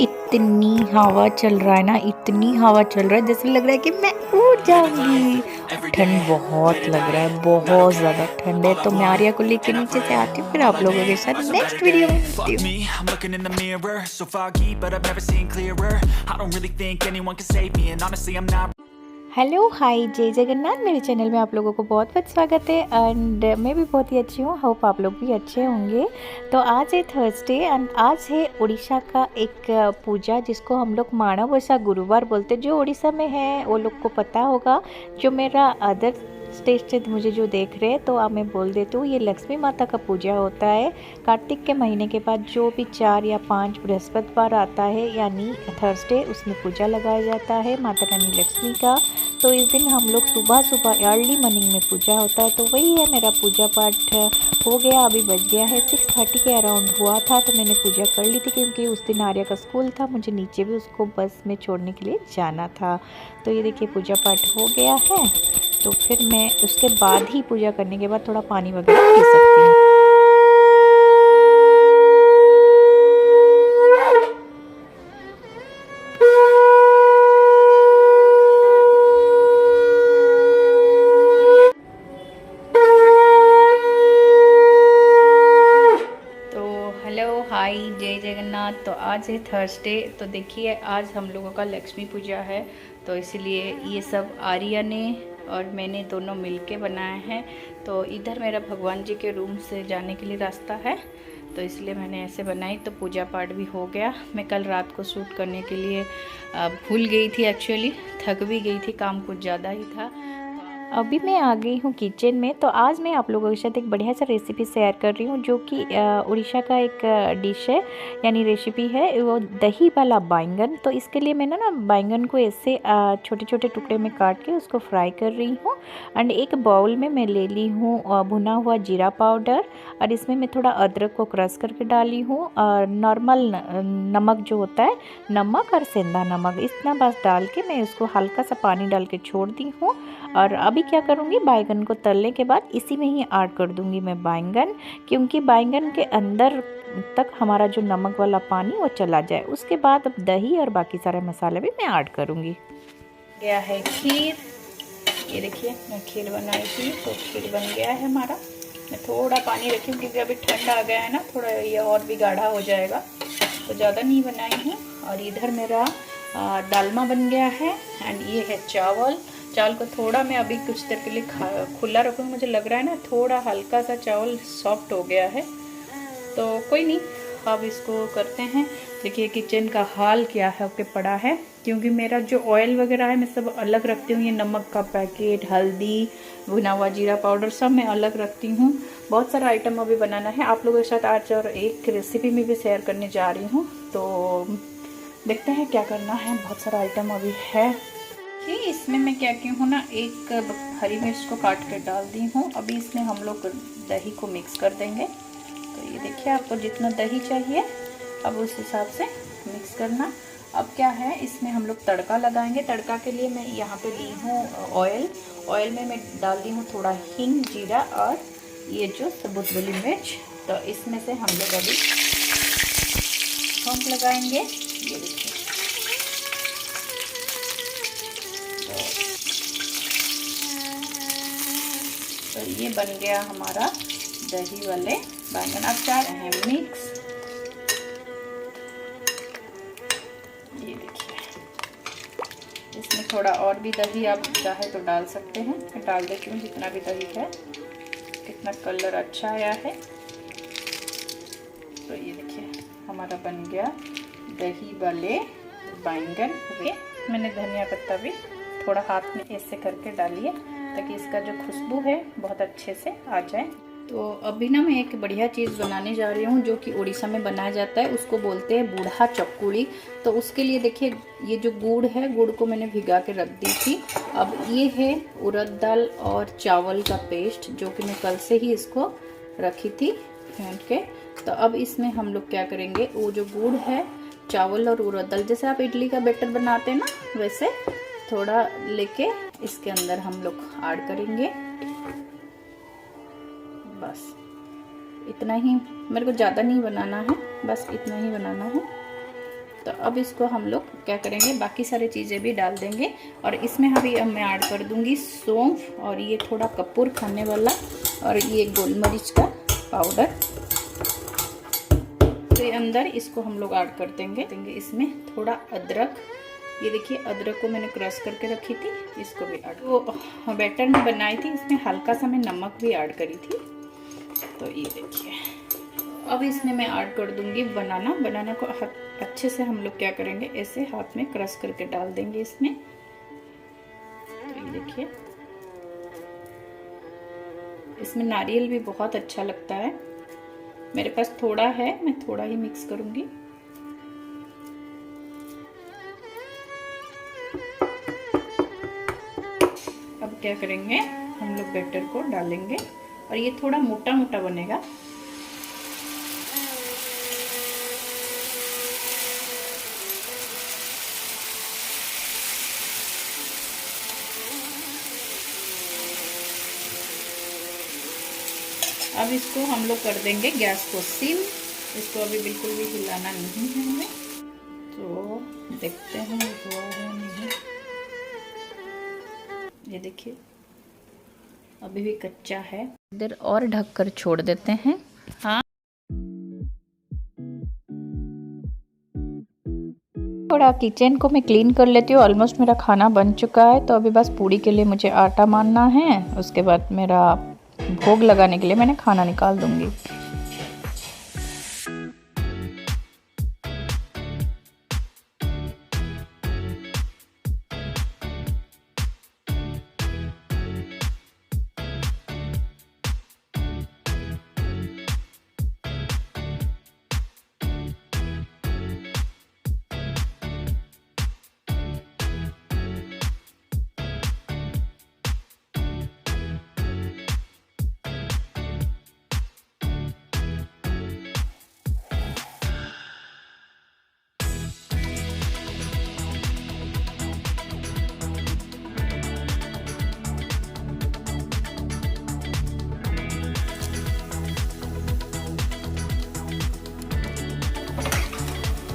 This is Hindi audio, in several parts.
इतनी हवा चल रहा है ना, इतनी हवा चल रहा है जैसे लग रहा है कि मैं उड़ जाऊंगी। ठंड बहुत लग रहा है, बहुत ज़्यादा ठंड है। तो मैं आर्या को लेके नीचे से आती हूँ, फिर आप लोगों के साथ नेक्स्ट वीडियो में मिलती हूँ। I'm looking in the mirror, so foggy, but I've never seen clearer. I don't really think anyone can save me, and honestly, I'm not. Hello hi, जय जगन्नाथ। मेरे चैनल में आप लोगों को बहुत बहुत स्वागत है। एंड मैं भी बहुत ही अच्छी हूँ, होप आप लोग भी अच्छे होंगे। तो आज है थर्सडे एंड आज है उड़ीसा का एक पूजा जिसको हम लोग माणबसा गुरुवार बोलते हैं। जो उड़ीसा में है वो लोग को पता होगा, जो मेरा अदर स्टेट से मुझे जो देख रहे हैं तो अब मैं बोल देती हूँ, ये लक्ष्मी माता का पूजा होता है। कार्तिक के महीने के बाद जो भी 4 या 5 बृहस्पतिवार आता है यानी थर्सडे, उसमें पूजा लगाया जाता है माता रानी लक्ष्मी का। तो इस दिन हम लोग सुबह सुबह अर्ली मॉर्निंग में पूजा होता है। तो वही है, मेरा पूजा पाठ हो गया। अभी बज गया है 6:30 के अराउंड हुआ था, तो मैंने पूजा कर ली थी क्योंकि उस दिन आर्या का स्कूल था, मुझे नीचे भी उसको बस में छोड़ने के लिए जाना था। तो ये देखिए पूजा पाठ हो गया है। तो फिर मैं उसके बाद ही पूजा करने के बाद थोड़ा पानी वगैरह पी सकती हूँ। हेलो हाय, जय जगन्नाथ। तो आज है थर्सडे। तो देखिए आज हम लोगों का लक्ष्मी पूजा है, तो इसलिए ये सब आर्या ने और मैंने दोनों मिलके बनाए हैं। तो इधर मेरा भगवान जी के रूम से जाने के लिए रास्ता है, तो इसलिए मैंने ऐसे बनाई। तो पूजा पाठ भी हो गया। मैं कल रात को शूट करने के लिए भूल गई थी, एक्चुअली थक भी गई थी, काम कुछ ज़्यादा ही था। अभी मैं आ गई हूँ किचन में। तो आज मैं आप लोगों के साथ एक बढ़िया सा रेसिपी शेयर कर रही हूँ, जो कि उड़ीसा का एक डिश है, यानी रेसिपी है वो दही वाला बैंगन। तो इसके लिए मैंने ना बैंगन को ऐसे छोटे छोटे टुकड़े में काट के उसको फ्राई कर रही हूँ। एंड एक बाउल में मैं ले ली हूँ भुना हुआ जीरा पाउडर, और इसमें मैं थोड़ा अदरक को क्रश करके डाली हूँ। और नॉर्मल नमक जो होता है, नमक और सेंधा नमक, इतना बस डाल के मैं उसको हल्का सा पानी डाल के छोड़ दी हूँ। और अभी क्या करूँगी, बैंगन को तलने के बाद इसी में ही ऐड कर दूँगी मैं बैंगन, क्योंकि बैंगन के अंदर तक हमारा जो नमक वाला पानी वो चला जाए। उसके बाद अब दही और बाकी सारे मसाले भी मैं ऐड करूँगी। गया है खीर, ये देखिए मैं खीर बनाई थी, तो खीर बन गया है हमारा। मैं थोड़ा पानी रखी हूँ क्योंकि अभी ठंड आ गया है ना, थोड़ा ये और भी गाढ़ा हो जाएगा, तो ज़्यादा नहीं बनाई हूँ। और इधर मेरा डालमा बन गया है। एंड ये है चावल। चावल को थोड़ा मैं अभी कुछ देर के लिए खुला रखूँगी। मुझे लग रहा है ना थोड़ा हल्का सा चावल सॉफ्ट हो गया है, तो कोई नहीं, अब इसको करते हैं। देखिए किचन का हाल क्या है के पड़ा है, क्योंकि मेरा जो ऑयल वगैरह है मैं सब अलग रखती हूँ। ये नमक का पैकेट, हल्दी, भुना हुआ जीरा पाउडर सब मैं अलग रखती हूँ। बहुत सारा आइटम अभी बनाना है आप लोगों के साथ आज, और एक रेसिपी में भी शेयर करने जा रही हूँ। तो देखते हैं क्या करना है, बहुत सारा आइटम अभी है। कि इसमें मैं क्या की हूँ ना, एक हरी मिर्च को काट के डाल दी हूँ। अभी इसमें हम लोग दही को मिक्स कर देंगे। तो ये देखिए आपको जितना दही चाहिए अब उस हिसाब से मिक्स करना। अब क्या है, इसमें हम लोग तड़का लगाएंगे। तड़का के लिए मैं यहाँ पे ली हूँ ऑयल। ऑयल में मैं डाल दी हूँ थोड़ा हींग, जीरा और ये जो सबूत वाली मिर्च। तो इसमें से हम लोग अभी सौंफ लगाएंगे। ये देखिए, तो ये बन गया हमारा दही वाले बैंगन। अब चाह रहे हैं मिक्स। ये देखिए, इसमें थोड़ा और भी दही आप चाहे तो डाल सकते हैं। मैं डाल देती हूँ जितना भी दही है। कितना कलर अच्छा आया है। तो ये देखिए हमारा बन गया दही वाले बैंगन। मैंने धनिया पत्ता भी थोड़ा हाथ में ऐसे करके डालिए, ताकि इसका जो खुशबू है बहुत अच्छे से आ जाए। तो अभी ना मैं एक बढ़िया चीज़ बनाने जा रही हूँ, जो कि उड़ीसा में बनाया जाता है, उसको बोलते हैं बूढ़ा चक्कुली। तो उसके लिए देखिए, ये जो गुड़ है, गुड़ को मैंने भिगा के रख दी थी। अब ये है उड़द दाल और चावल का पेस्ट, जो कि मैं कल से ही इसको रखी थी फेंट के। तो अब इसमें हम लोग क्या करेंगे, वो जो गुड़ है, चावल और उड़द दाल, जैसे आप इडली का बैटर बनाते हैं ना, वैसे थोड़ा लेके इसके अंदर हम लोग ऐड करेंगे। बस इतना ही, मेरे को ज़्यादा नहीं बनाना है, बस इतना ही बनाना है। तो अब इसको हम लोग क्या करेंगे, बाकी सारी चीज़ें भी डाल देंगे। और इसमें अभी अब मैं ऐड कर दूंगी सौंफ, और ये थोड़ा कपूर खाने वाला, और ये गोलमरीच का पाउडर। तो अंदर इसको हम लोग ऐड कर देंगे। इसमें थोड़ा अदरक, ये देखिए अदरक को मैंने क्रश करके रखी थी, इसको भी ऐड। वो बैटर में बनाई थी, इसमें हल्का सा मैं नमक भी ऐड करी थी। तो ये देखिए अब इसमें मैं ऐड कर दूंगी बनाना। बनाना को अच्छे से हम लोग क्या करेंगे, ऐसे हाथ में क्रश करके डाल देंगे इसमें। तो ये देखिए इसमें नारियल भी बहुत अच्छा लगता है। मेरे पास थोड़ा है, मैं थोड़ा ही मिक्स करूंगी। अब क्या करेंगे, हम लोग बैटर को डालेंगे, और ये थोड़ा मोटा मोटा बनेगा। अब इसको हम लोग कर देंगे गैस को सिम। इसको अभी बिल्कुल भी हिलाना नहीं है हमें। तो देखते हैं हुआ है नहीं। ये देखिए अभी भी कच्चा है, इधर और ढक कर छोड़ देते हैं। हाँ, थोड़ा किचन को मैं क्लीन कर लेती हूँ। ऑलमोस्ट मेरा खाना बन चुका है, तो अभी बस पूड़ी के लिए मुझे आटा मानना है। उसके बाद मेरा भोग लगाने के लिए मैंने खाना निकाल दूंगी।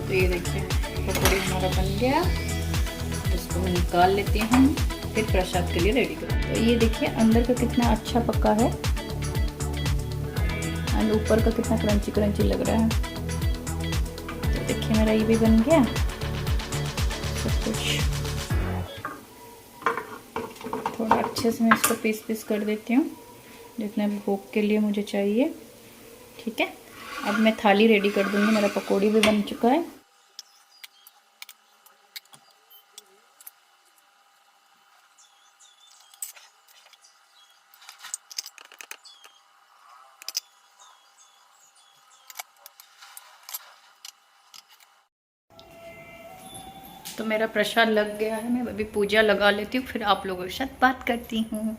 तो ये देखिए पकौड़ी हमारा बन गया। इसको मैं निकाल लेती हूँ, फिर प्रसाद के लिए रेडी करूँ। तो ये देखिए अंदर का कितना अच्छा पका है, एंड ऊपर का कितना क्रंची क्रंची लग रहा है। तो देखिए मेरा ये भी बन गया सब कुछ। थोड़ा अच्छे से मैं इसको पीस पीस कर देती हूँ, जितने भोग के लिए मुझे चाहिए। ठीक है, अब मैं थाली रेडी कर दूँगी। मेरा पकौड़ी भी बन चुका है। तो मेरा प्रसाद लग गया है, मैं अभी पूजा लगा लेती हूँ, फिर आप लोगों के साथ बात करती हूँ।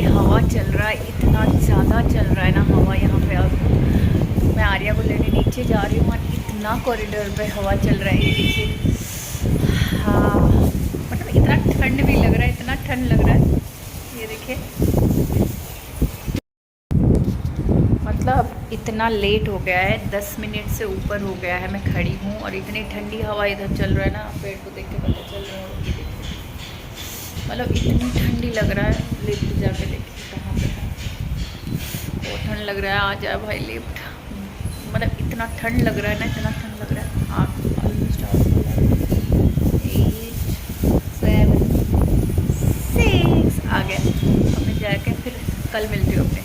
हवा चल रहा है, इतना ज़्यादा चल रहा है ना हवा यहाँ पे। अब मैं आर्या को लेने नीचे जा रही हूँ और इतना कॉरिडोर पे हवा चल रहा है, ये देखिए। हाँ मतलब इतना ठंड भी लग रहा है, इतना ठंड लग रहा है, ये देखिए। मतलब इतना लेट हो गया है, 10 मिनट से ऊपर हो गया है मैं खड़ी हूँ, और इतनी ठंडी हवा इधर चल रहा है ना, पेड़ को देख के पता चल रहा है। ये देखिए मतलब इतनी ठंडी लग रहा है। लिफ्ट जाके देखिए कहाँ पे है, वो ठंड लग रहा है। आ जाए भाई लिफ्ट, मतलब इतना ठंड लग रहा है ना, इतना ठंड लग रहा है। हाँ 8 7 6 आ गया। अब मैं जाके फिर कल मिलती हूँ अपने